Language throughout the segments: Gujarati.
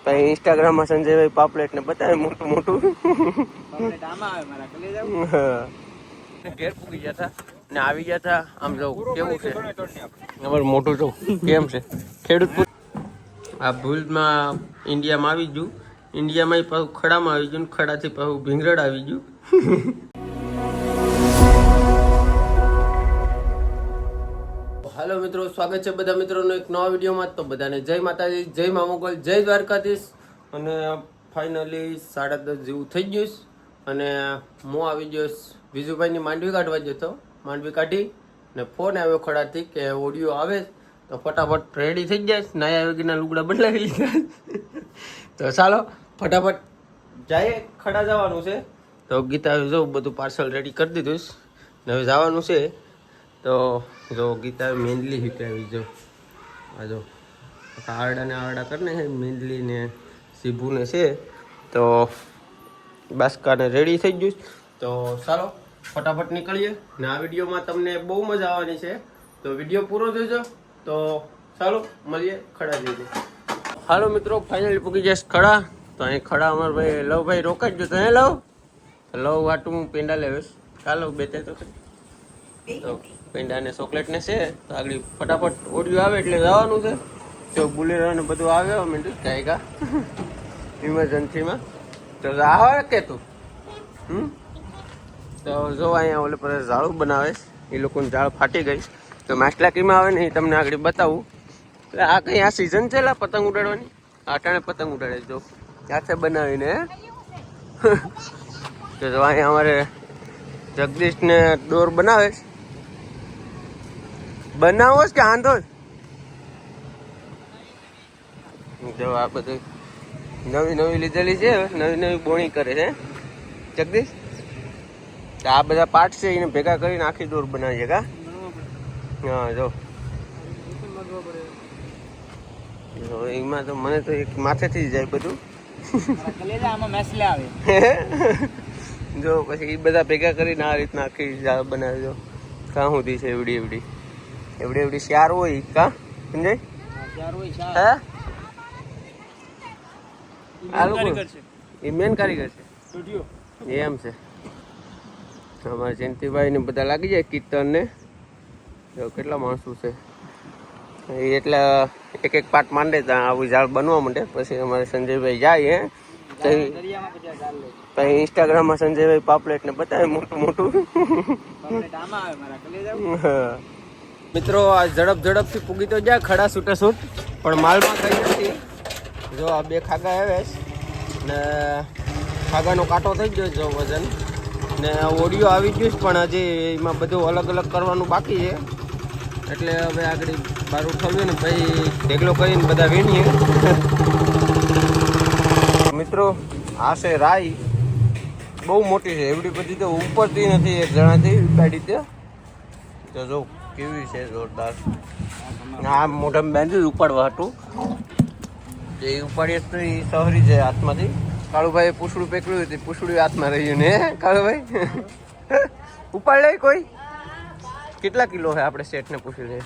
પછી ઇન્સ્ટાગ્રામમાં સંજયભાઈ પાપલેટ ને બતાવે મોટું મોટું ઘેર પૂગી ગયા હતા ને આવી ગયા હતા. આમ જો કેવું છે અમારું મોટું જો કેમ છે ખેડૂત આ ભૂલમાં ઇન્ડિયામાં આવી ગયું. ઇન્ડિયામાં પાછું ખડામાં આવી ગયું, ખડાથી પાછું ભીંગરડ આવી ગયું. હાલો મિત્રો, સ્વાગત છે બધા મિત્રોનો એક નવા વિડીયોમાં. તો બધાને જય માતાજી, જય મા મોગલ, જય દ્વારકાધીશ. અને ફાઇનલી 10:30 જેવું થઈ ગયું અને હું આવી ગયો વિજુભાઈની માંડવી કાઢવા ગયો હતો. માંડવી કાઢી ને ફોન આવ્યો ખડાથી કે ઓડિયો આવે તો ફટાફટ રેડી થઈ જાય. નાયા યોગીના લુગડા બદલાવી લીધા. તો ચાલો ફટાફટ જાય, ખડા જવાનું છે. તો ગીતા જો બધું પાર્સલ રેડી કરી દીધું ને હવે જવાનું છે. તો જો ગીતા મેંદલી શીખવી જો આ જો આરડા ને આરડા કરીને મેંદલી ને સીભુને છે. તો બાસ્કાને રેડી થઈ ગયું. તો ચાલો ફટાફટ નીકળીએ ને આ વિડીયોમાં તમને બહુ મજા આવવાની છે. તો વિડીયો પૂરો જોજો. તો ચાલો મળીએ ખડા જઈએ. હાલો મિત્રો, ફાઇનલી પૂગી જઈશ ખડા. તો અહીં ખડા અમારા ભાઈ લવભાઈ રોકાઈ ગયો. તો હે લવ વાટું હું પેંડા લેવીશ. ચાલો બેતે તો પેંડા ને ચોકલેટ ને છે. તો આગળ ફટાફટ ઓડિયો આવે એટલે જવાનું છે. જો બુલેરો ને બધું આવે મીંડું જાયગા ઇમરજન્સીમાં. તો આવે કે તું તો જો અહીંયા ઓલે પર ઝાડું બનાવે એ લોકોની ઝાડ ફાટી ગઈ. તો માછલા કીમાં આવે ને એ તમને આગળ બતાવું. એટલે આ કઈ આ સિઝન છે પતંગ ઉડાડવાની. આટાણે પતંગ ઉડાડે જો હાથે બનાવીને. તો જો અહીંયા અમારે જગદીશ ને ડોર બનાવે બનાવો કે આંધો જો આ બધું નવી નવી લીધેલી છે. નવી નવી બોણી કરે છે જગદીશ. આ બધા પાર્ટ છે એને ભેગા કરીને આખી ડોર બનાવી છે કા. હા જો એમાં તો મને તો એક માથેથી જાય બધું. જો પછી એ બધા ભેગા કરીને આ રીતના આખી જાળ બનાવી દો. કાં સુધી છે એવડી એવડી એવડી એવડી શાર હોય કા સમજાય. હા આ લોકો એ મેન કારીગર છે એમ છે. અમારે જયંતિભાઈ ને બધા લાગી જાય કીર્તન ને. કેટલા માણસો છે એ એટલા એક એક પાર્ટ માંડે ત્યાં આવું ઝાડ બનવા માંડે. પછી અમારે સંજયભાઈ જાય પછી ઇન્સ્ટાગ્રામમાં સંજયભાઈ પાપલેટ ને બતાવે મોટું મોટું. મિત્રો આ ઝડપથી પૂગી તો જાય ખડા છૂટે છૂટ, પણ માલમાં કઈ નથી. જો આ બે ખાગા આવે ને ખાગાનો કાંટો થઈ ગયો જો વજન ને ઓડિયો આવી ગયું પણ હજી એમાં બધું અલગ અલગ કરવાનું બાકી છે. એટલે હવે આગળ બહાર ઉઠાવ્યું ને પછી ઢેગલો કરીને બધા વીણીએ. મિત્રો આ છે રાઈ, બહુ મોટી છે. એવડી બધી તો ઉપરથી નથી એક જણાથી ઉપાડી તે. તો જો કેવી છે જોરદાર. આ મોઢામાં બાંધ્યું ઉપાડવા હતું. એ ઉપાડીએ તો એ સહરી જાય હાથમાંથી. કાળુભાઈ પૂછડું પેકડ્યું હતું, પૂછડું હાથમાં રહ્યું ને કાળુભાઈ. ઉપાડ લે કોઈ. કેટલા કિલો છે આપણે શેઠને પૂછી લે.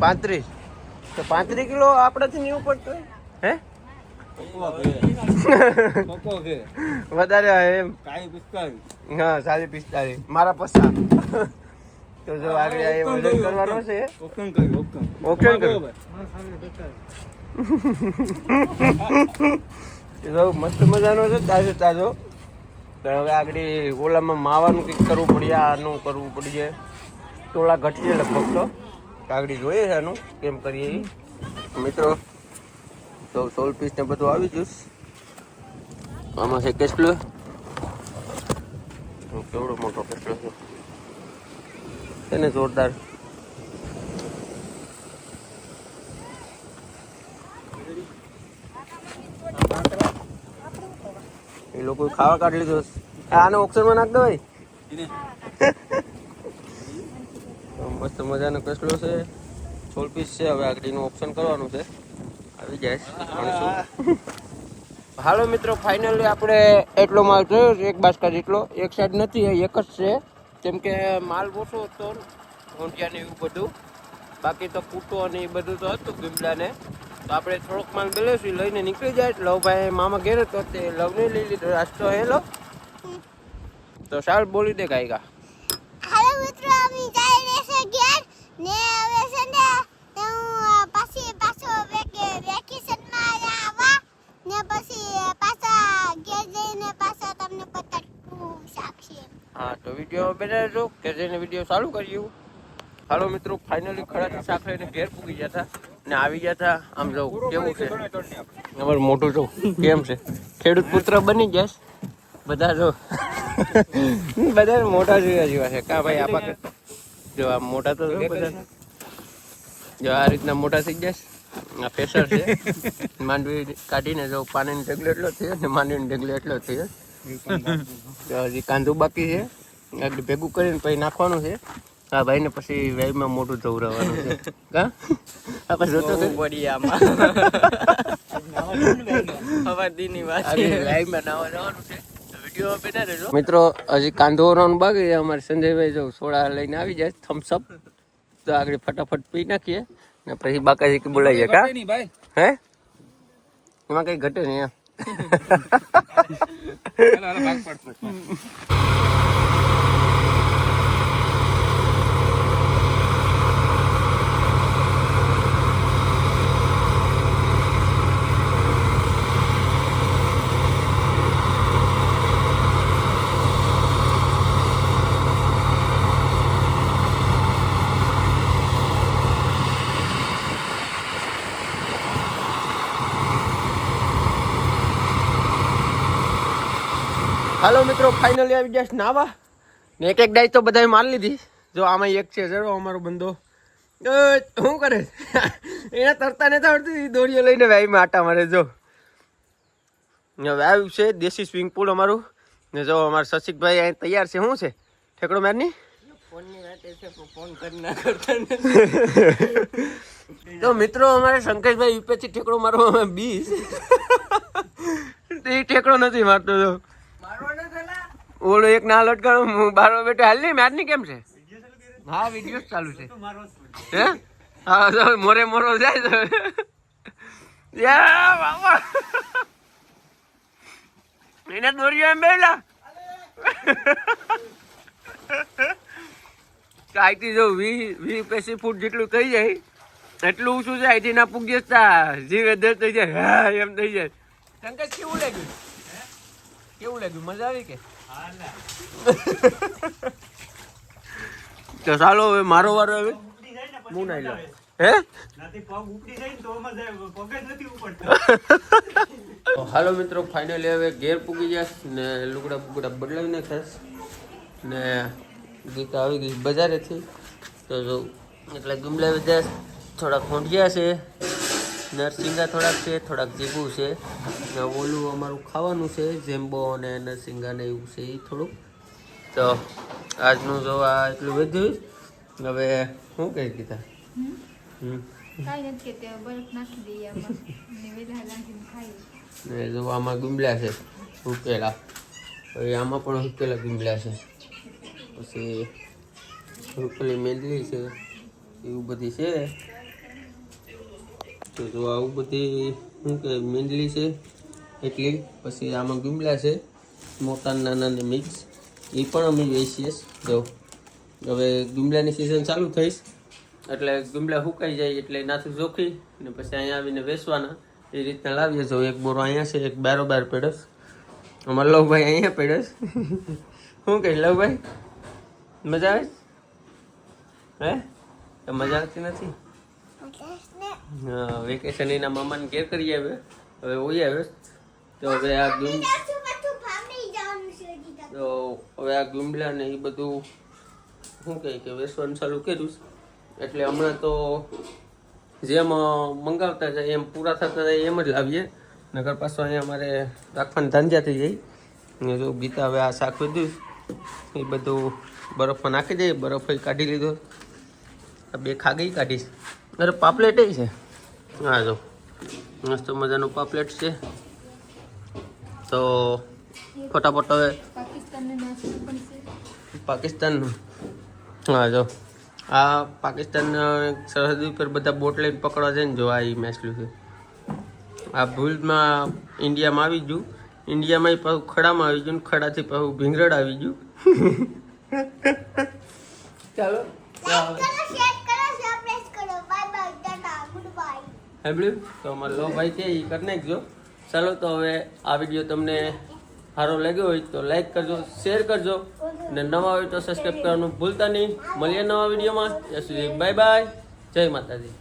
35. તો 35 કિલો આપણાથી નહીં ઉપડતો હે. વધારે એમ. હા 45. મારા 50. તો જો આગળ વજન કરવાનો છે. ઓકે મસ્ત મજાનો છે, તાજો તાજો. હવે આગળ ઓલામાં માવાનું કંઈક કરવું પડે, આનું કરવું પડે. ટોળા ઘટીએ લગભગ તો આગળ જોઈએ છે આનું કેમ કરીએ મિત્રો. તો 16 પીસ ને બધું આવી ગયું. આમાં છે કેસલો. કેવડો મોટો કેસલો છે એને જોરદાર. એ લોકો ખાવા કાઢી લીધો. આને ઓક્શનમાં નાખ દો ભાઈ. મસ્ત મજાનો કેસલો છે. 16 પીસ છે. હવે આગળનું ઓપ્શન કરવાનું છે. આવી જાય હાલો મિત્રો, ફાઇનલી આપણે એટલો માલ જોયો છે, એક બાસ્કા જેટલો. એક સાઈડ નથી, એક જ છે કેમ કે માલ ઓછો હતો ઊંધિયા ને એવું બધું. બાકી તો કૂટો અને એ બધું તો હતું ગીમડાને. તો આપણે થોડોક માલ બેલેસી લઈને નીકળી જાય. લવભાઈ મામા ઘેર હતો તે લવને લઈ લીધો નાસ્તો હેલો. તો ચાલ બોલી દે ગાયકા. હાલો મિત્રો અમે જઈ રહ્યા છે ઘેર ને હવે છે ને હું પછી પાછો વેકેશનમાં આવવા ને પછી પાછા ઘેર જઈને પાછા તમને પતાડું શકશે. હા તો વિડીયો બનાવજો કે જેને વિડીયો ચાલુ કર્યું. હાલો મિત્રો ફાઇનલી ખડાથી શાક લઈને ઘેર પૂગી ગયા હતા ને આવી ગયા હતા. આમ જો કેવું છે અમારું મોટું જો કેમ છે ખેડૂત પુત્ર બની ગયા બધા જો બધા મોટા જેવા છે કા ભાઈ આપા જો આ મોટા તો બધા જો આ રીતના મોટા થઈ ગયા. આ ફેસર છે માંડવી કાઢીને જો પાણીનો ઢગલો એટલો થયો ને માંડવીનો ઢગલો એટલો થયો. હજી કાંદું બાકી છે આગળ ભેગું કરીને પછી નાખવાનું છે. હા ભાઈ ને પછી વેબમાં મોટું ધવરાવાનું છે કા આપણે જોતો પડી આમાં હવાદીની વાત છે લાઈવમાં નાવા જવાનું છે. વિડિયો બેઠા રહેજો મિત્રો. હજી કાંદોરવાનું બાકી છે અમારે સંજયભાઈ જો સોડા લઈને આવી જાય થમ્સ અપ તો આગળ ફટાફટ પી નાખીએ ને પછી બાકાજી કે બોલાવીએ કા હે એમાં કઈ ઘટે નહીં એમ. હાલો મિત્રો ફાઇનલી આવી ગયા નાવા ને એક ડાઈ તો બધાએ મારી લીધી. જો આમાં એક છે જરો અમારો બંદો શું કરે એના તરતા નથી આવડતી દોરીઓ લઈને વાઈમાં આટા મારે. જો વાવ છે દેશી સ્વિમિંગ પુલ અમારું ને જો અમારા સસિકભાઈ અહીં તૈયાર છે. શું છે ઠેકડો મારની ફોન કરી ના કરતા તો મિત્રો અમારે શંકરભાઈ યુપેથી ઠેકડો મારવા 20 એ ઠેકડો નથી મારતો. જો ઓલો એક ના લટકાણો બારો બેટો હાલ નહીં મેચ ની કેમ છે. હા વિડીયો ચાલુ છે હે હા મોરે મોરો જાય તો એને દોર્યો એમ બેલા અહીંથી જો 20 ફૂટ જેટલું થઈ જાય એટલું ઊંચું છે. અહીંથી ના પૂગી જતા જીવે દર થઈ જાય હા એમ થઈ જાય. શંકર કેવું લાગ્યું કેવું લાગ્યું મજા આવી કે તો ચાલો હવે મારો વારો હવે હું નાઈ લઉં હે હાલો મિત્રો ફાઇનલી હવે ઘેર પૂગી ગયા ને લુગડા બુગડા બદલાવી નાખ્યા ને ગીતા આવી ગઈ બજારેથી. તો જો એટલે ગુમલા બધા થોડાક ખોંડિયા છે નરસિંગા થોડાક છે થોડાક જીગું છે ને ઓલું અમારું ખાવાનું છે જેમ્બો અને નરસિંગા ને એવું છે એ થોડુંક. તો આજનું જો આ એટલું બધું હવે શું કહી કીધા ને જો આમાં ગુમલા છે ઉકેલા હવે આમાં પણ ઉકેલા ગુમલા છે પછી ઉકેલી મેંદલી છે એવું બધી છે. તો જો આવું બધી શું કે મેંદલી છે એટલી પછી આમાં ગુમલા છે મોટા નાના ને મિક્સ એ પણ અમે વેચીએ. જો હવે ગુમલાની સિઝન ચાલુ થઈશ એટલે ગુમલા સુકાઈ જાય એટલે નાથું જોખી ને પછી અહીંયા આવીને વેચવાના એ રીતના લાવીએ. જો એક બોરો અહીંયા છે એક બારોબાર પેડસ અમારા લવભાઈ અહીંયા પેડસ શું કહીશ લવભાઈ મજા આવે હે મજા આવતી નથી. હા વેકેશન એના મામાને ઘેર કરી આવે હવે ઓઈ આવે તો હવે આ તો હવે આ ગુમલા ને એ બધું શું કહે કે વેચવાનું ચાલુ કર્યું એટલે હમણાં તો જેમ મંગાવતા જાય એમ પૂરા થતા જાય એમ જ લાવીએ નગર પાછો અહીંયા અમારે રાખવાની ધાંધ્યા થઈ જાય ને જો ગીતા હવે આ શાક વધ્યું એ બધું બરફમાં નાખી દઈએ. બરફ કાઢી લીધો આ બે ખાગી કાઢીશ. અરે પાપલેટ છે હા જો મસ્ત મજાનું પાપલેટ છે. તો ફટાફટ હવે પાકિસ્તાનનું હા જો આ પાકિસ્તાન સરહદ ઉપર બધા બોટ લઈને પકડવા જાય ને જો આ મેસલું છે. આ ભૂલમાં ઇન્ડિયામાં આવી ગયું, ઇન્ડિયામાં પાછું ખડામાં આવી ગયું, ખડાથી પાછું ભીંગરડ આવી ગયું. ચાલો લાઈક કરો, શેર કરો, સબસ્ક્રાઇબ કરો. Bye bye, Tata, good bye. સાંભળ્યું તો અમારો લો ભાઈ છે એ કરી નાખજો. ચાલો તો હવે આ વિડીયો તમને સારો લાગ્યો હોય તો લાઈક કરજો, શેર કરજો અને નવા હોય તો સબસ્ક્રાઈબ કરવાનું ભૂલતા નહીં. મળીએ નવા વિડીયોમાં. ત્યાં સુધી બાય બાય, જય માતાજી.